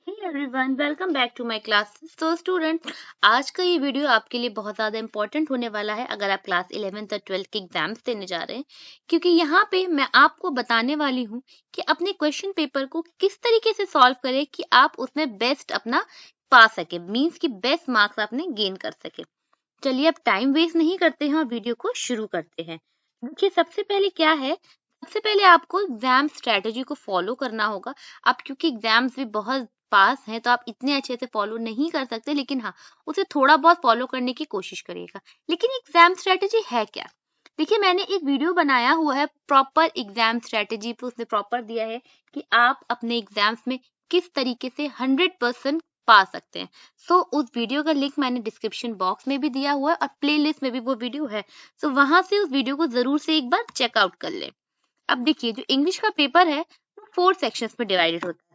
Hey everyone, welcome back to my class. तो student, आज का ये वीडियो आपके लिए बहुत ज़्यादा इंपॉर्टेंट होने वाला है अगर आप क्लास 11th और 12th के एग्जाम्स देने जा रहे हैं, क्योंकि यहाँ पे मैं आपको बताने वाली हूँ कि अपने क्वेश्चन पेपर को किस तरीके से सॉल्व करें कि आप उसमें बेस्ट अपना पा सके, मीन्स कि बेस्ट मार्क्स आपने गेन कर सके। चलिए अब टाइम वेस्ट नहीं करते हैं और वीडियो को शुरू करते हैं। देखिए, सबसे पहले क्या है, सबसे पहले आपको एग्जाम स्ट्रेटेजी को फॉलो करना होगा। आप क्योंकि एग्जाम्स भी बहुत पास हैं तो आप इतने अच्छे से फॉलो नहीं कर सकते, लेकिन हाँ, उसे थोड़ा बहुत फॉलो करने की कोशिश करिएगा। लेकिन एग्जाम स्ट्रेटेजी है क्या? देखिए, मैंने एक वीडियो बनाया हुआ है प्रॉपर एग्जाम स्ट्रेटेजी पे, उसने प्रॉपर दिया है कि आप अपने एग्जाम्स में किस तरीके से 100% पा सकते हैं। सो उस वीडियो का लिंक मैंने डिस्क्रिप्शन बॉक्स में भी दिया हुआ है और प्लेलिस्ट में भी वो वीडियो है। सो वहां से उस वीडियो को जरूर से एक बार चेकआउट कर लें। अब देखिए, जो इंग्लिश का पेपर है वो 4 सेक्शंस में डिवाइडेड होता है।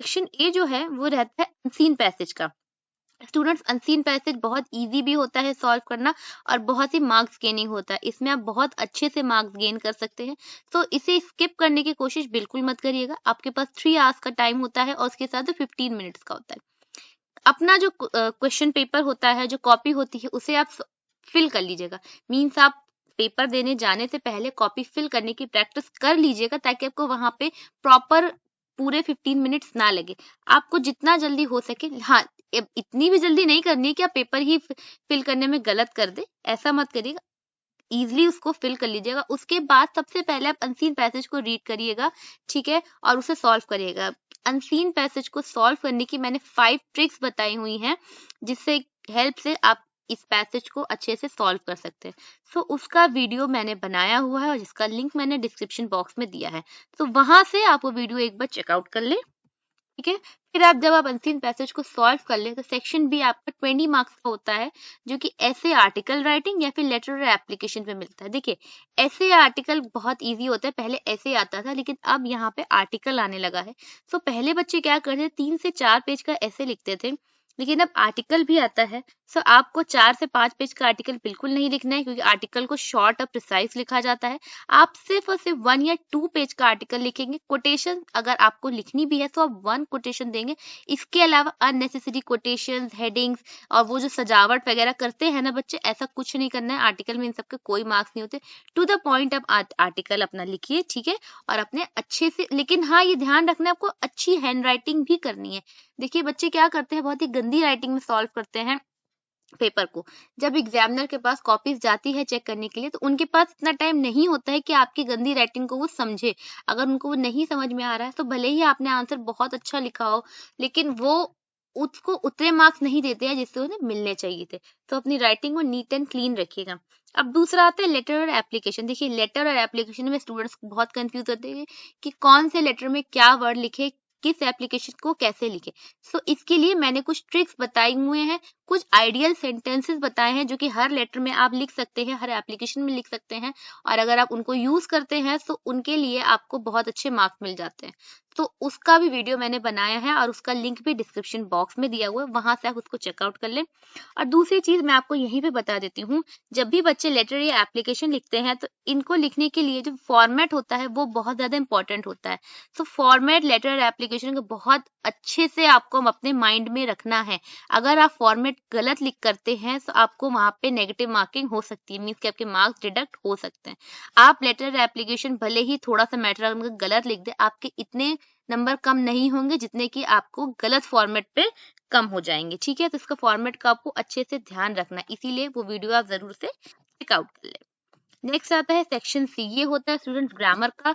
सेक्शन ए जो है वो रहता है अनसीन पैसेज का। स्टूडेंट्स, अनसीन पैसेज बहुत इजी भी होता है सॉल्व करना और बहुत ही मार्क्स गेनिंग होता है। इसमें आप बहुत अच्छे से मार्क्स गेन कर सकते हैं। तो इसे स्किप करने की कोशिश बिल्कुल मत करिएगा। आपके पास 3 आवर्स का टाइम होता है और उसके साथ 15 मिनट्स का होता है। अपना जो क्वेश्चन पेपर होता है, जो कॉपी होती है, उसे आप फिल कर लीजिएगा। मीन्स आप पेपर देने जाने से पहले कॉपी फिल करने की प्रैक्टिस कर लीजिएगा, ताकि आपको वहां पे प्रॉपर पूरे 15 मिनट्स ना लगे। आपको जितना जल्दी हो सके, हाँ, इतनी भी जल्दी नहीं करनी है कि आप पेपर ही फिल करने में गलत कर दे, ऐसा मत करिएगा। ईज़िली उसको फिल कर लीजिएगा। उसके बाद सबसे पहले आप अनसीन पैसेज को रीड करिएगा, ठीक है? और उसे सॉल्व करिएगा। अनसीन पैसेज को सॉल्व करने की मैंने 5 ट्रिक्स बताई हुई हैं, जिससे हेल्प से आप इस पैसेज को अच्छे से सॉल्व कर सकते हैं। सो उसका वीडियो मैंने बनाया हुआ है और जिसका लिंक मैंने डिस्क्रिप्शन बॉक्स में दिया है। तो वहां से आप वो वीडियो एक बार चेकआउट कर लें। ठीक है। फिर आप जब आप अनसीन पैसेज को सॉल्व कर ले तो सेक्शन बी आपका 20 मार्क्स का होता है, जो कि ऐसे आर्टिकल राइटिंग या फिर लेटर और एप्लीकेशन पे मिलता है। देखिए, ऐसे आर्टिकल बहुत इजी होता है, पहले ऐसे आता था लेकिन अब यहाँ पे आर्टिकल आने लगा है। सो पहले बच्चे क्या करते थे, 3 से 4 पेज का ऐसे लिखते थे, लेकिन अब आर्टिकल भी आता है। सो आपको 4 से 5 पेज का आर्टिकल बिल्कुल नहीं लिखना है, क्योंकि आर्टिकल को शॉर्ट और प्रिसाइज लिखा जाता है। आप सिर्फ और सिर्फ 1 या 2 पेज का आर्टिकल लिखेंगे। कोटेशन अगर आपको लिखनी भी है तो आप 1 कोटेशन देंगे। इसके अलावा अननेसेसरी कोटेशंस, हेडिंग्स और वो जो सजावट वगैरह करते हैं ना बच्चे, ऐसा कुछ नहीं करना है। आर्टिकल में इन सबके कोई मार्क्स नहीं होते। टू द पॉइंट आप आर्टिकल अपना लिखिए, ठीक है? और अपने अच्छे से, लेकिन हाँ, ये ध्यान रखना है आपको अच्छी हैंड राइटिंग भी करनी है। देखिए, बच्चे क्या करते हैं, बहुत ही गंदी राइटिंग में सॉल्व करते हैं पेपर को। जब एग्जामिनर के पास कॉपीज जाती है चेक करने के लिए, तो उनके पास इतना टाइम नहीं होता है कि आपकी गंदी राइटिंग को वो समझे। अगर उनको वो नहीं समझ में आ रहा है तो भले ही आपने आंसर बहुत अच्छा लिखा हो, लेकिन वो उसको उतने मार्क्स नहीं देते हैं जिससे उन्हें मिलने चाहिए थे। तो अपनी राइटिंग को नीट एंड क्लीन रखिएगा। अब दूसरा आता है लेटर और एप्लीकेशन। देखिए, लेटर और एप्लीकेशन में स्टूडेंट्स बहुत कंफ्यूज होते हैं कि कौन से लेटर में क्या वर्ड लिखे, किस एप्लीकेशन को कैसे लिखे। सो इसके लिए मैंने कुछ ट्रिक्स बताए हुए हैं, कुछ आइडियल सेंटेंसेस बताए हैं, जो कि हर लेटर में आप लिख सकते हैं, हर एप्लीकेशन में लिख सकते हैं। और अगर आप उनको यूज करते हैं तो उनके लिए आपको बहुत अच्छे मार्क्स मिल जाते हैं। तो उसका भी वीडियो मैंने बनाया है और उसका लिंक भी डिस्क्रिप्शन बॉक्स में दिया हुआ है, वहां से आप उसको चेकआउट कर लें। और दूसरी चीज मैं आपको यहीं पे बता देती हूँ, जब भी बच्चे लेटर या एप्लीकेशन लिखते हैं तो इनको लिखने के लिए जो फॉर्मेट होता है वो बहुत ज्यादा इंपॉर्टेंट होता है। सो फॉर्मेट लेटर और एप्लीकेशन को बहुत अच्छे से आपको अपने माइंड में रखना है। अगर आप फॉर्मेट गलत लिख करते हैं तो आपको वहां पे नेगेटिव मार्किंग हो सकती है, मीन्स कि आपके मार्क्स डिडक्ट हो सकते हैं। आप लेटर एप्लीकेशन भले ही थोड़ा सा मैटर अगर गलत लिख दे, आपके इतने नंबर कम नहीं होंगे जितने कि आपको गलत फॉर्मेट पे कम हो जाएंगे। ठीक है, तो इसका फॉर्मेट का आपको अच्छे से ध्यान रखना है, इसीलिए वो वीडियो आप जरूर से चेकआउट कर ले। नेक्स्ट आता है सेक्शन सी। ये होता है स्टूडेंट ग्रामर का।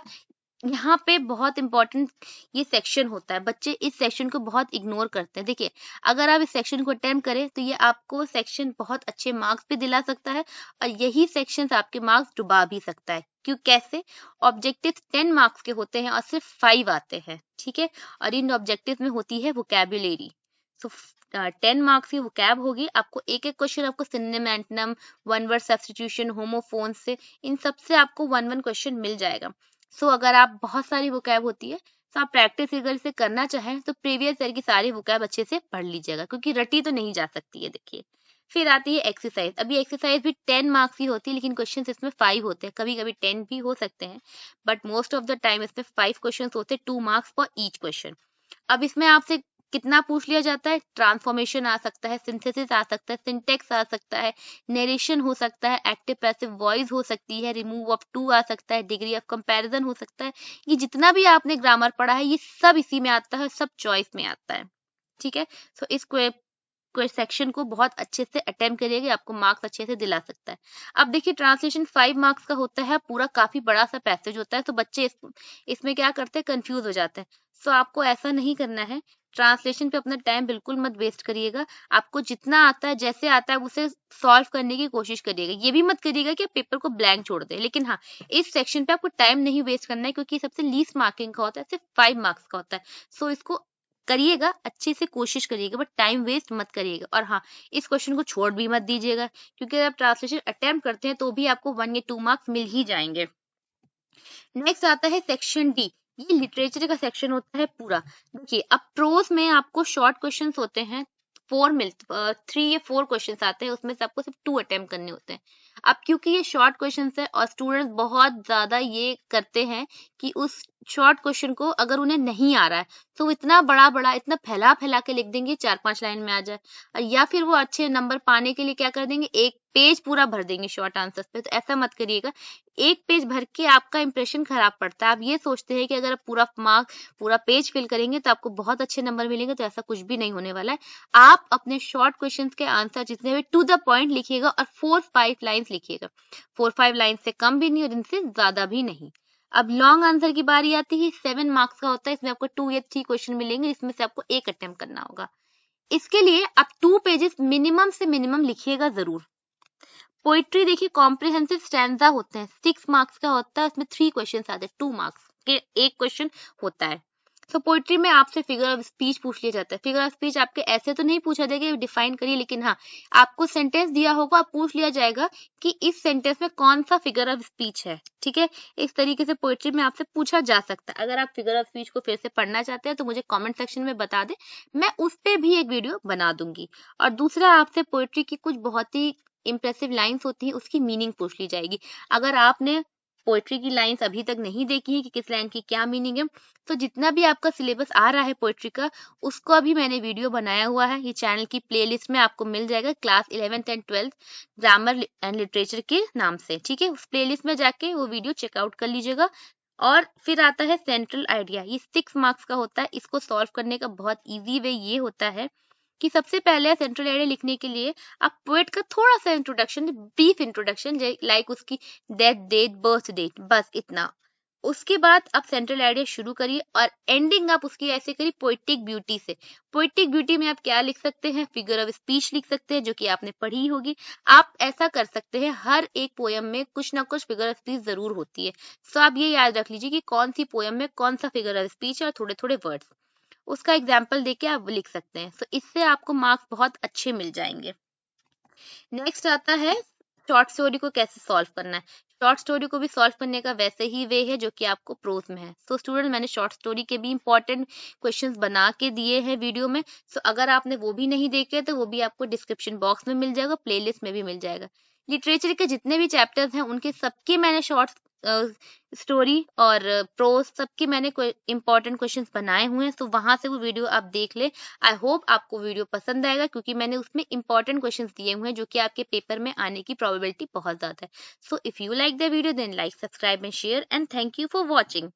यहाँ पे बहुत इंपॉर्टेंट ये सेक्शन होता है। बच्चे इस सेक्शन को बहुत इग्नोर करते हैं। देखिए, अगर आप इस सेक्शन को अटेम्प्ट करें तो ये आपको सेक्शन बहुत अच्छे मार्क्स भी दिला सकता है, और यही सेक्शन आपके मार्क्स डुबा भी सकता है। क्यों, कैसे? ऑब्जेक्टिव 10 मार्क्स के होते हैं और सिर्फ 5 आते हैं, ठीक है? और इन ऑब्जेक्टिव में होती है वोकैबुलरी। सो 10 मार्क्स की वोकैब होगी। आपको एक एक क्वेश्चन, आपको synonym, antonym, one word substitution, homophones से, इन सब से आपको 1 क्वेश्चन मिल जाएगा। सो अगर आप बहुत सारी वोकैब होती है तो आप प्रैक्टिस अगर इसे करना चाहें तो प्रीवियस ईयर की सारी वोकैब अच्छे से पढ़ लीजिएगा, क्योंकि रटी तो नहीं जा सकती है। देखिए, फिर आती है एक्सरसाइज। अभी एक्सरसाइज भी 10 मार्क्स की होती है, लेकिन क्वेश्चन इसमें 5 होते हैं, कभी कभी 10 भी हो सकते हैं, but most of the time इसमें 5 क्वेश्चन होते हैं, 2 मार्क्स फॉर ईच क्वेश्चन। अब इसमें आपसे कितना पूछ लिया जाता है, ट्रांसफॉर्मेशन आ सकता है, सिंथेसिस आ सकता है, सिंटेक्स आ सकता है, नरेशन हो सकता है, एक्टिव पैसिव वॉइस हो सकती है, रिमूव ऑफ टू आ सकता है, डिग्री ऑफ कंपैरिजन हो सकता है। ये जितना भी आपने ग्रामर पढ़ा है ये सब इसी में आता है, सब चॉइस में आता है। ठीक है, सो इस कोई सेक्शन को बहुत अच्छे से अटेम्प्ट करिएगा, आपको मार्क्स अच्छे से दिला सकता है। अब देखिए ट्रांसलेशन 5 मार्क्स का होता है, पूरा काफी बड़ा सा पैसेज होता है, तो बच्चे इसमें क्या करते हैं, कंफ्यूज हो जाते हैं। सो आपको ऐसा नहीं करना है, ट्रांसलेशन पे अपना टाइम बिल्कुल मत वेस्ट करिएगा। आपको जितना आता है, जैसे आता है उसे सॉल्व करने की कोशिश करिएगा। ये भी मत करिएगा कि पेपर को ब्लैंक छोड़ दे, लेकिन हाँ, इस सेक्शन पे आपको टाइम नहीं वेस्ट करना है, क्योंकि सबसे लीस्ट मार्किंग का होता है, सिर्फ 5 मार्क्स का होता है। सो इसको करिएगा, अच्छे से कोशिश करिएगा, बट टाइम वेस्ट मत करिएगा। और हाँ, इस क्वेश्चन को छोड़ भी मत दीजिएगा, क्योंकि अगर आप ट्रांसलेशन अटेम्प्ट करते हैं तो भी आपको 1 या 2 मार्क्स मिल ही जाएंगे। नेक्स्ट आता है सेक्शन डी। ये लिटरेचर का सेक्शन होता है पूरा। देखिए, अब प्रोज में आपको शॉर्ट क्वेश्चंस होते हैं, 3 या 4 क्वेश्चंस आते हैं, उसमें से आपको सिर्फ 2 अटेम्प्ट करने होते हैं। अब क्योंकि ये शॉर्ट क्वेश्चंस है और स्टूडेंट्स बहुत ज्यादा ये करते हैं कि उस शॉर्ट क्वेश्चन को अगर उन्हें नहीं आ रहा है तो वो इतना बड़ा बड़ा, इतना फैला फैला के लिख देंगे 4-5 लाइन में आ जाए, और या फिर वो अच्छे नंबर पाने के लिए क्या कर देंगे, एक पेज पूरा भर देंगे शॉर्ट आंसर्स पे। तो ऐसा मत करिएगा, एक पेज भर के आपका इंप्रेशन खराब पड़ता है। आप ये सोचते हैं कि अगर आप पूरा पेज फिल करेंगे तो आपको बहुत अच्छे नंबर मिलेंगे, तो ऐसा कुछ भी नहीं होने वाला है। आप अपने शॉर्ट क्वेश्चंस के आंसर जितने भी टू द पॉइंट लिखिएगा, और 4-5 लाइन्स लिखिएगा। 4-5 लाइन से कम भी नहीं और इनसे ज्यादा भी नहीं। अब लॉन्ग आंसर की बारी आती है, 7 मार्क्स का होता है, इसमें आपको 2 या 3 क्वेश्चन मिलेंगे, इसमें से आपको एक अटेम्प्ट करना होगा। इसके लिए आप 2 पेजेस मिनिमम से मिनिमम लिखिएगा जरूर। पोइट्री देखिए, कॉम्प्रिहेंसिव स्टैंजा होते हैं, 6 मार्क्स का होता है, उसमें 3 क्वेश्चन आते हैं, 2 मार्क्स के एक क्वेश्चन होता है। सो पोइट्री में आपसे फिगर ऑफ स्पीच पूछ लिया जाता है। फिगर ऑफ स्पीच आपके ऐसे तो नहीं पूछा जाएगा डिफाइन करिए, लेकिन हाँ, आपको सेंटेंस दिया होगा, आप पूछ लिया जाएगा कि इस सेंटेंस में कौन सा फिगर ऑफ स्पीच है। ठीक है, इस तरीके से पोइट्री में आपसे पूछा जा सकता है। अगर आप फिगर ऑफ स्पीच को फिर से पढ़ना चाहते हैं तो मुझे कमेंट सेक्शन में बता दें, मैं उस पे भी एक वीडियो बना दूंगी। और दूसरा, आपसे पोइट्री की कुछ बहुत ही इंप्रेसिव लाइंस होती है, उसकी मीनिंग पूछ ली जाएगी। अगर आपने पोएट्री की लाइंस अभी तक नहीं देखी है कि किस लाइन की क्या मीनिंग है, तो जितना भी आपका सिलेबस आ रहा है पोएट्री का, उसका भी मैंने वीडियो बनाया हुआ है। ये चैनल की प्लेलिस्ट में आपको मिल जाएगा, class 11th and 12th grammar and literature के नाम से। ठीक है, उस प्लेलिस्ट में जाके वो वीडियो चेकआउट कर लीजिएगा। और फिर आता है सेंट्रल आइडिया। ये 6 मार्क्स का होता है। इसको सॉल्व करने का बहुत इजी वे ये होता है कि सबसे पहले सेंट्रल आइडिया लिखने के लिए आप पोएट का थोड़ा सा इंट्रोडक्शन, ब्रीफ इंट्रोडक्शन, लाइक उसकी डेथ डेट, बर्थ डेट, बस इतना। उसके बाद आप सेंट्रल आइडिया शुरू करिए और एंडिंग आप उसकी ऐसे करिए पोएटिक ब्यूटी से। पोएटिक ब्यूटी में आप क्या लिख सकते हैं, फिगर ऑफ स्पीच लिख सकते हैं, जो कि आपने पढ़ी होगी। आप ऐसा कर सकते हैं, हर एक पोयम में कुछ ना कुछ फिगर ऑफ स्पीच जरूर होती है। सो आप ये याद रख लीजिए कि कौन सी पोयम में कौन सा फिगर ऑफ स्पीच है, और थोड़े थोड़े वर्ड्स उसका एग्जाम्पल देके आप लिख सकते हैं। सो इससे आपको मार्क्स बहुत अच्छे मिल जाएंगे। नेक्स्ट आता है शॉर्ट स्टोरी को कैसे सॉल्व करना है। शॉर्ट स्टोरी को भी सॉल्व करने का वैसे ही वे है जो कि आपको प्रोज में है। सो स्टूडेंट, मैंने शॉर्ट स्टोरी के भी इंपॉर्टेंट क्वेश्चंस बना के दिए हैं वीडियो में। सो अगर आपने वो भी नहीं देखे तो वो भी आपको डिस्क्रिप्शन बॉक्स में मिल जाएगा, प्लेलिस्ट में भी मिल जाएगा। लिटरेचर के जितने भी चैप्टर्स हैं उनके सबके मैंने शॉर्ट स्टोरी और प्रोज सबके मैंने इंपॉर्टेंट क्वेश्चंस बनाए हुए हैं। तो वहां से वो वीडियो आप देख ले। आई होप आपको वीडियो पसंद आएगा, क्योंकि मैंने उसमें इंपॉर्टेंट क्वेश्चंस दिए हुए हैं जो कि आपके पेपर में आने की प्रोबेबिलिटी बहुत ज्यादा है। So if you like the video then like, subscribe and share, and thank you for watching.